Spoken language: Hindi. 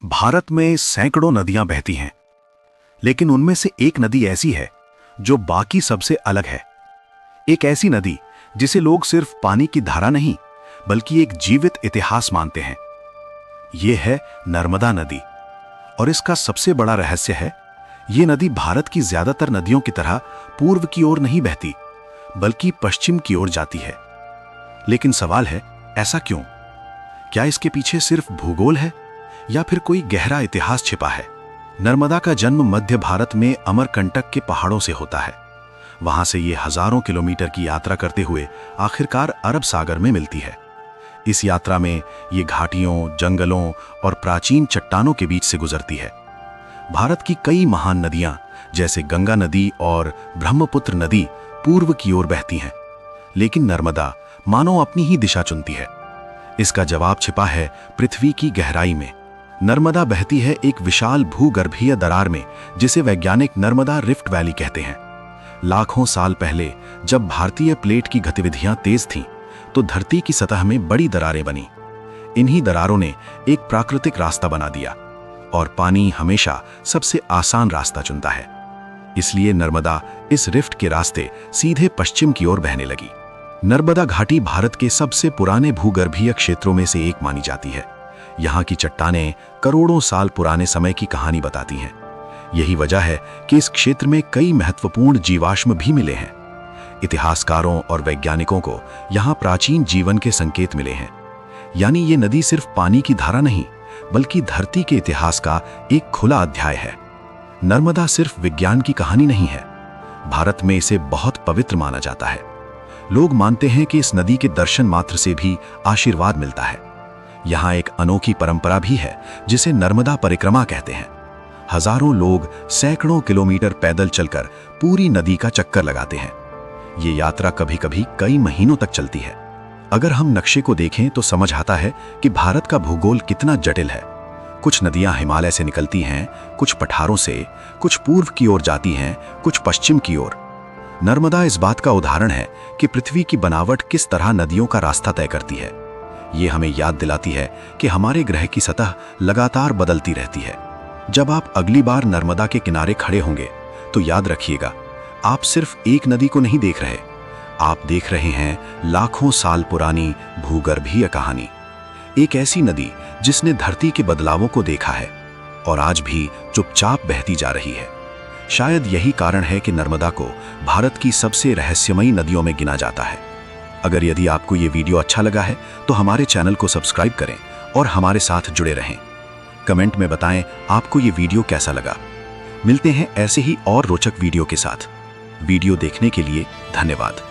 भारत में सैकड़ों नदियां बहती हैं, लेकिन उनमें से एक नदी ऐसी है जो बाकी सबसे अलग है। एक ऐसी नदी जिसे लोग सिर्फ पानी की धारा नहीं बल्कि एक जीवित इतिहास मानते हैं। यह है नर्मदा नदी। और इसका सबसे बड़ा रहस्य है, यह नदी भारत की ज्यादातर नदियों की तरह पूर्व की ओर नहीं बहती बल्कि पश्चिम की ओर जाती है। लेकिन सवाल है, ऐसा क्यों? क्या इसके पीछे सिर्फ भूगोल है या फिर कोई गहरा इतिहास छिपा है? नर्मदा का जन्म मध्य भारत में अमरकंटक के पहाड़ों से होता है। वहां से ये हजारों किलोमीटर की यात्रा करते हुए आखिरकार अरब सागर में मिलती है। इस यात्रा में ये घाटियों, जंगलों और प्राचीन चट्टानों के बीच से गुजरती है। भारत की कई महान नदियां जैसे गंगा नदी और ब्रह्मपुत्र नदी पूर्व की ओर बहती हैं, लेकिन नर्मदा मानो अपनी ही दिशा चुनती है। इसका जवाब छिपा है पृथ्वी की गहराई में। नर्मदा बहती है एक विशाल भूगर्भीय दरार में, जिसे वैज्ञानिक नर्मदा रिफ्ट वैली कहते हैं। लाखों साल पहले जब भारतीय प्लेट की गतिविधियां तेज थीं, तो धरती की सतह में बड़ी दरारें बनी। इन्हीं दरारों ने एक प्राकृतिक रास्ता बना दिया, और पानी हमेशा सबसे आसान रास्ता चुनता है। इसलिए नर्मदा इस रिफ्ट के रास्ते सीधे पश्चिम की ओर बहने लगी। नर्मदा घाटी भारत के सबसे पुराने भूगर्भीय क्षेत्रों में से एक मानी जाती है। यहाँ की चट्टानें करोड़ों साल पुराने समय की कहानी बताती हैं। यही वजह है कि इस क्षेत्र में कई महत्वपूर्ण जीवाश्म भी मिले हैं। इतिहासकारों और वैज्ञानिकों को यहाँ प्राचीन जीवन के संकेत मिले हैं। यानी ये नदी सिर्फ पानी की धारा नहीं बल्कि धरती के इतिहास का एक खुला अध्याय है। नर्मदा सिर्फ विज्ञान की कहानी नहीं है, भारत में इसे बहुत पवित्र माना जाता है। लोग मानते हैं कि इस नदी के दर्शन मात्र से भी आशीर्वाद मिलता है। यहाँ एक अनोखी परंपरा भी है जिसे नर्मदा परिक्रमा कहते हैं। हजारों लोग सैकड़ों किलोमीटर पैदल चलकर पूरी नदी का चक्कर लगाते हैं। ये यात्रा कभी कभी कई महीनों तक चलती है। अगर हम नक्शे को देखें तो समझ आता है कि भारत का भूगोल कितना जटिल है। कुछ नदियां हिमालय से निकलती हैं, कुछ पठारों से, कुछ पूर्व की ओर जाती हैं, कुछ पश्चिम की ओर। नर्मदा इस बात का उदाहरण है कि पृथ्वी की बनावट किस तरह नदियों का रास्ता तय करती है। ये हमें याद दिलाती है कि हमारे ग्रह की सतह लगातार बदलती रहती है। जब आप अगली बार नर्मदा के किनारे खड़े होंगे तो याद रखिएगा, आप सिर्फ एक नदी को नहीं देख रहे, आप देख रहे हैं लाखों साल पुरानी भूगर्भीय कहानी। एक ऐसी नदी जिसने धरती के बदलावों को देखा है और आज भी चुपचाप बहती जा रही है। शायद यही कारण है कि नर्मदा को भारत की सबसे रहस्यमयी नदियों में गिना जाता है। यदि आपको ये वीडियो अच्छा लगा है तो हमारे चैनल को सब्सक्राइब करें और हमारे साथ जुड़े रहें। कमेंट में बताएं आपको ये वीडियो कैसा लगा। मिलते हैं ऐसे ही और रोचक वीडियो के साथ। वीडियो देखने के लिए धन्यवाद।